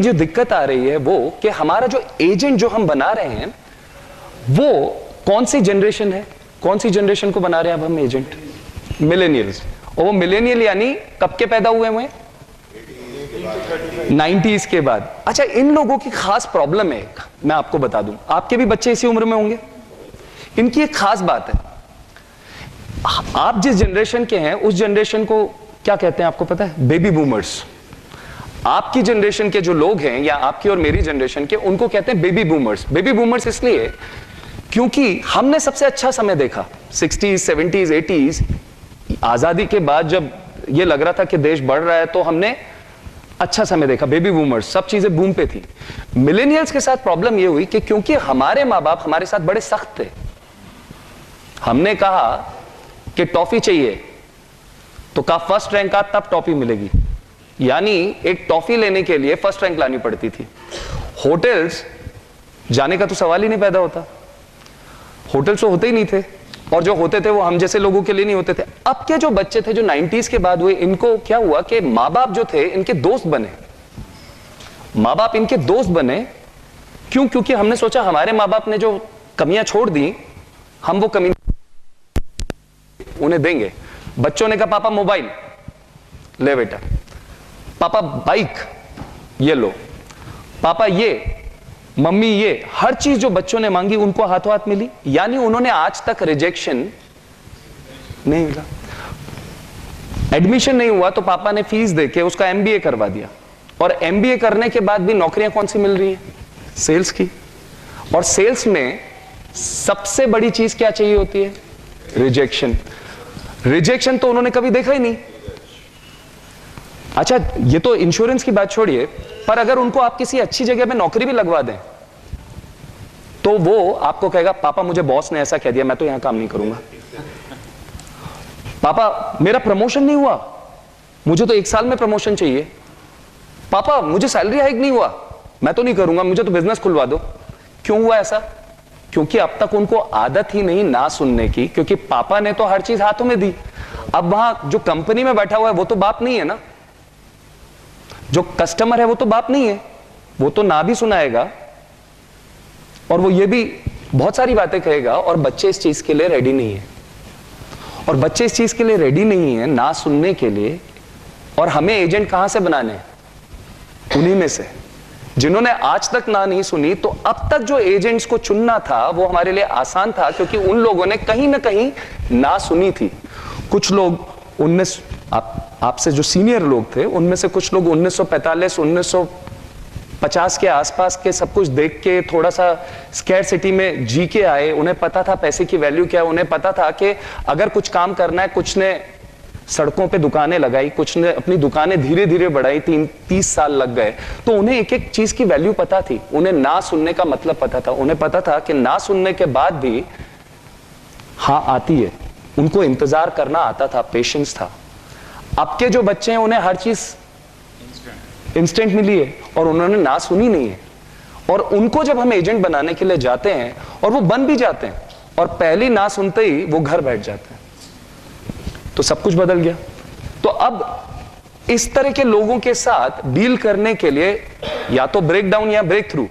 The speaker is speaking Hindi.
जो दिक्कत आ रही है वो कि हमारा जो एजेंट जो हम बना रहे हैं वो कौन सी जनरेशन है, कौन सी जनरेशन को बना रहे हैं अब हम एजेंट? मिलेनियल्स। और वो मिलेनियल यानी कब के पैदा हुए हैं? 90s के बाद। अच्छा, इन लोगों की खास प्रॉब्लम है, मैं आपको बता दूं, आपके भी बच्चे इसी उम्र में होंगे। इनकी एक खास बात है, आप जिस जनरेशन के हैं उस जनरेशन को क्या कहते हैं आपको पता है? Baby boomers. आपकी जनरेशन के जो लोग हैं या आपकी और मेरी जनरेशन के, उनको कहते हैं बेबी बूमर्स। बेबी बूमर्स इसलिए क्योंकि हमने सबसे अच्छा समय देखा 60s, 70s, 80s। आजादी के बाद जब ये लग रहा था कि देश बढ़ रहा है तो हमने अच्छा समय देखा, बेबी बूमर्स, सब चीजें बूम पे थी। मिलेनियल्स के साथ प्रॉब्लम ये हुई कि क्योंकि हमारे माँ बाप हमारे साथ बड़े सख्त थे, हमने कहा कि टॉफी चाहिए तो कहा फर्स्ट रैंक का तब टॉफी मिलेगी, यानी एक टॉफी लेने के लिए फर्स्ट रैंक लानी पड़ती थी। होटल्स जाने का तो सवाल ही नहीं पैदा होता, होटल्स तो होते ही नहीं थे, और जो होते थे वो हम जैसे लोगों के लिए नहीं होते थे। अब के जो बच्चे थे जो 90s के बाद हुए, इनको क्या हुआ कि माँ बाप जो थे इनके दोस्त बने, माँ बाप इनके दोस्त बने। क्यों? क्योंकि हमने सोचा हमारे माँ बाप ने जो कमियां छोड़ दी हम वो कमी उन्हें देंगे। बच्चों ने कहा पापा मोबाइल ले बेटा, पापा बाइक ये लो, पापा ये, मम्मी ये, हर चीज जो बच्चों ने मांगी उनको हाथों हाथ मिली। यानी उन्होंने आज तक रिजेक्शन नहीं मिला। एडमिशन नहीं हुआ तो पापा ने फीस देके उसका एमबीए करवा दिया, और एमबीए करने के बाद भी नौकरियां कौन सी मिल रही हैं? सेल्स की। और सेल्स में सबसे बड़ी चीज क्या चाहिए होती है? रिजेक्शन। रिजेक्शन तो उन्होंने कभी देखा ही नहीं। अच्छा, ये तो इंश्योरेंस की बात छोड़िए, पर अगर उनको आप किसी अच्छी जगह में नौकरी भी लगवा दें तो वो आपको कहेगा पापा मुझे बॉस ने ऐसा कह दिया, मैं तो यहां काम नहीं करूंगा। पापा मेरा प्रमोशन नहीं हुआ, मुझे तो 1 साल में प्रमोशन चाहिए। पापा मुझे सैलरी हाइक नहीं हुआ, मैं तो नहीं करूंगा, मुझे तो बिजनेस खुलवा दो। क्यों हुआ ऐसा? क्योंकि अब तक उनको आदत ही नहीं ना सुनने की, क्योंकि पापा ने तो हर चीज हाथों में दी। अब वहां जो कंपनी में बैठा हुआ है वो तो बाप नहीं है ना, जो कस्टमर है वो तो बाप नहीं है, वो तो ना भी सुनाएगा और वो ये भी बहुत सारी बातें कहेगा, और बच्चे इस चीज के लिए रेडी नहीं है। और बच्चे इस चीज के लिए रेडी नहीं है ना सुनने के लिए। और हमें एजेंट कहां से बनाने हैं? उन्हीं में से जिन्होंने आज तक ना नहीं सुनी। तो अब तक जो एजेंट्स को चुनना था वो हमारे लिए आसान था, क्योंकि उन लोगों ने कहीं ना कहीं ना सुनी थी। कुछ लोग आपसे जो सीनियर लोग थे उनमें से कुछ लोग 1945, 1950 के आसपास के सब कुछ देख के थोड़ा सा स्कैरसिटी में जी के आए। उन्हें पता था पैसे की वैल्यू क्या है, उन्हें पता था कि अगर कुछ काम करना है। कुछ ने सड़कों पे दुकानें लगाई, कुछ ने अपनी दुकानें धीरे धीरे बढ़ाई, 30 साल लग गए। तो उन्हें एक एक चीज की वैल्यू पता थी, उन्हें ना सुनने का मतलब पता था। उन्हें पता था कि ना सुनने के बाद भी हाँ आती है, उनको इंतजार करना आता था, पेशेंस था। अब के जो बच्चे हैं उन्हें हर चीज इंस्टेंट मिली है और उन्होंने ना सुनी नहीं है। और उनको जब हम एजेंट बनाने के लिए जाते हैं और वो बन भी जाते हैं, और पहली ना सुनते ही वो घर बैठ जाते हैं, तो सब कुछ बदल गया। तो अब इस तरह के लोगों के साथ डील करने के लिए या तो ब्रेक डाउन या ब्रेक थ्रू